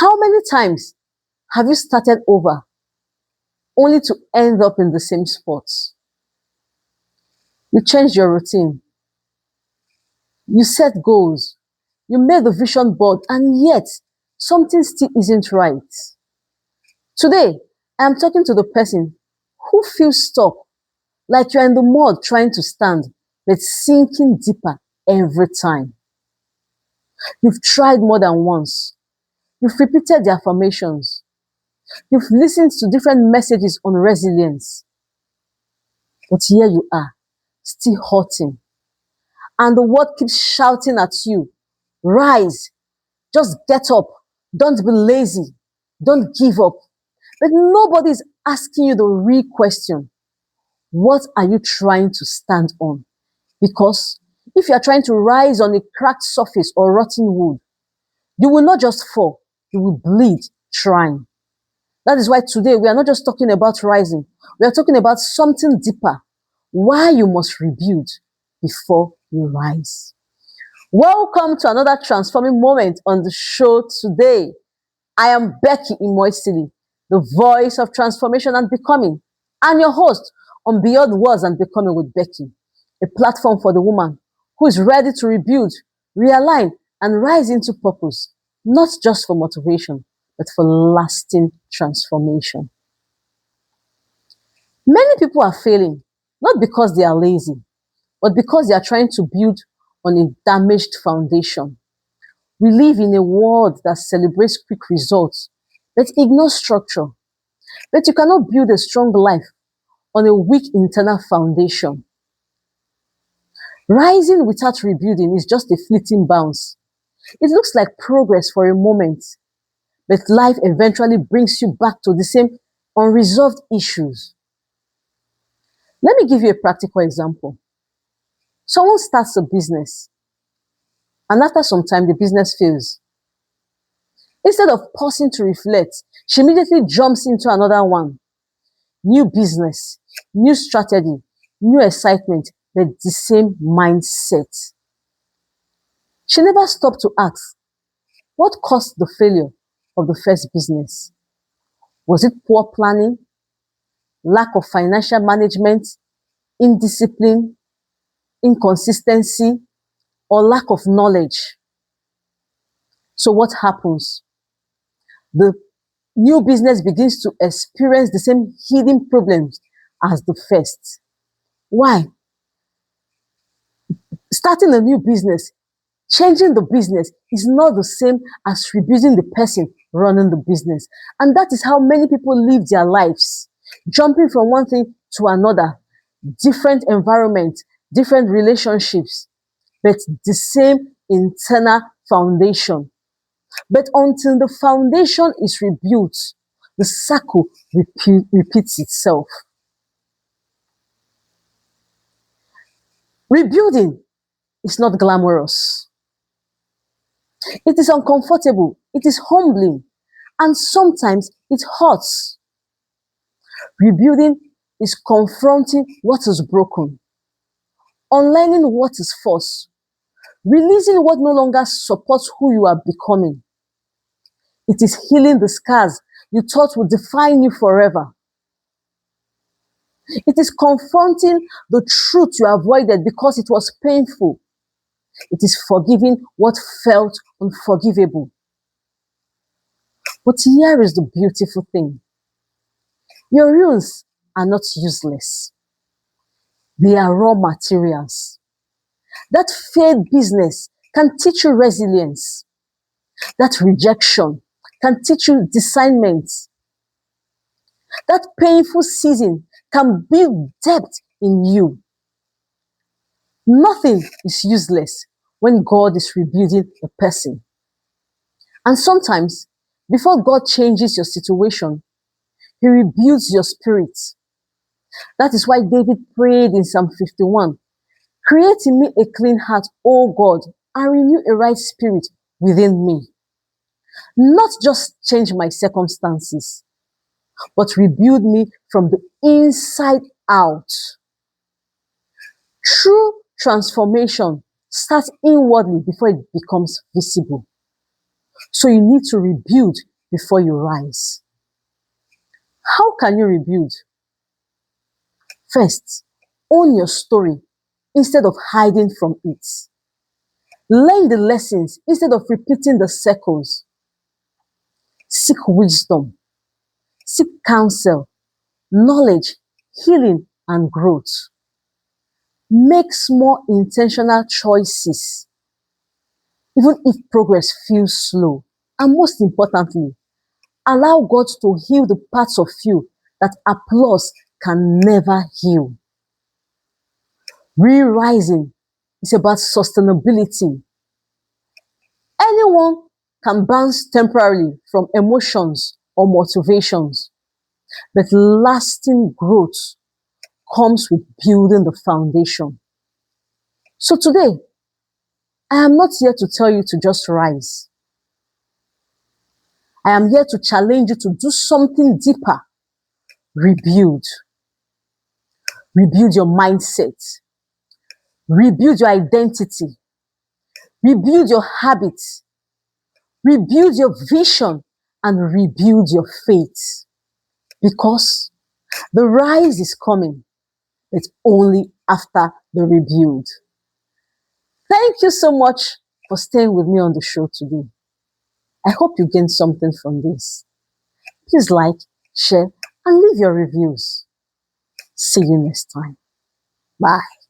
How many times have you started over only to end up in the same spot? You changed your routine. You set goals. You made the vision board, and yet something still isn't right. Today, I am talking to the person who feels stuck, like you're in the mud trying to stand, but sinking deeper every time. You've tried more than once. You've repeated the affirmations. You've listened to different messages on resilience. But here you are, still hurting. And the world keeps shouting at you, rise, just get up, don't be lazy, don't give up. But nobody's asking you the real question. What are you trying to stand on? Because if you are trying to rise on a cracked surface or rotten wood, you will not just fall, you will bleed trying. That is why today we are not just talking about rising, we are talking about something deeper. Why you must rebuild before you rise. Welcome to another transforming moment on the show today. I am Becky Imoisili, the voice of transformation and becoming, and your host on Beyond Words and Becoming with Becky, a platform for the woman who is ready to rebuild, realign, and rise into purpose, not just for motivation, but for lasting transformation. Many people are failing, not because they are lazy, but because they are trying to build on a damaged foundation. We live in a world that celebrates quick results, but ignores structure. But you cannot build a strong life on a weak internal foundation. Rising without rebuilding is just a fleeting bounce. It looks like progress for a moment, but life eventually brings you back to the same unresolved issues. Let me give you a practical example. Someone starts a business, and after some time, the business fails. Instead of pausing to reflect, she immediately jumps into another one. New business, new strategy, new excitement, but the same mindset. She never stopped to ask, what caused the failure of the first business? Was it poor planning, lack of financial management, indiscipline, inconsistency, or lack of knowledge? So what happens? The new business begins to experience the same hidden problems as the first. Why? Starting a new business, changing the business is not the same as rebuilding the person running the business. And that is how many people live their lives, jumping from one thing to another, different environment, different relationships, but the same internal foundation. But until the foundation is rebuilt, the cycle repeats itself. Rebuilding is not glamorous. It is uncomfortable, it is humbling, and sometimes it hurts. Rebuilding is confronting what is broken, unlearning what is false, releasing what no longer supports who you are becoming. It is healing the scars you thought would define you forever. It is confronting the truth you avoided because it was painful. It is forgiving what felt unforgivable. But here is the beautiful thing. Your rules are not useless. They are raw materials. That failed business can teach you resilience. That rejection can teach you discernment. That painful season can build depth in you. Nothing is useless when God is rebuilding a person. And sometimes, before God changes your situation, He rebuilds your spirit. That is why David prayed in Psalm 51, create in me a clean heart, O God, and renew a right spirit within me. Not just change my circumstances, but rebuild me from the inside out. True transformation starts inwardly before it becomes visible. So you need to rebuild before you rise. How can you rebuild? First, own your story instead of hiding from it. Learn the lessons instead of repeating the circles. Seek wisdom, seek counsel, knowledge, healing, and growth. Make small intentional choices, even if progress feels slow. And most importantly, allow God to heal the parts of you that applause can never heal. Re-rising is about sustainability. Anyone can bounce temporarily from emotions or motivations, but lasting growth comes with building the foundation. So today, I am not here to tell you to just rise. I am here to challenge you to do something deeper. Rebuild. Rebuild your mindset. Rebuild your identity. Rebuild your habits. Rebuild your vision and rebuild your faith. Because the rise is coming. It's only after the rebuild. Thank you so much for staying with me on the show today. I hope you gained something from this. Please like, share, and leave your reviews. See you next time. Bye.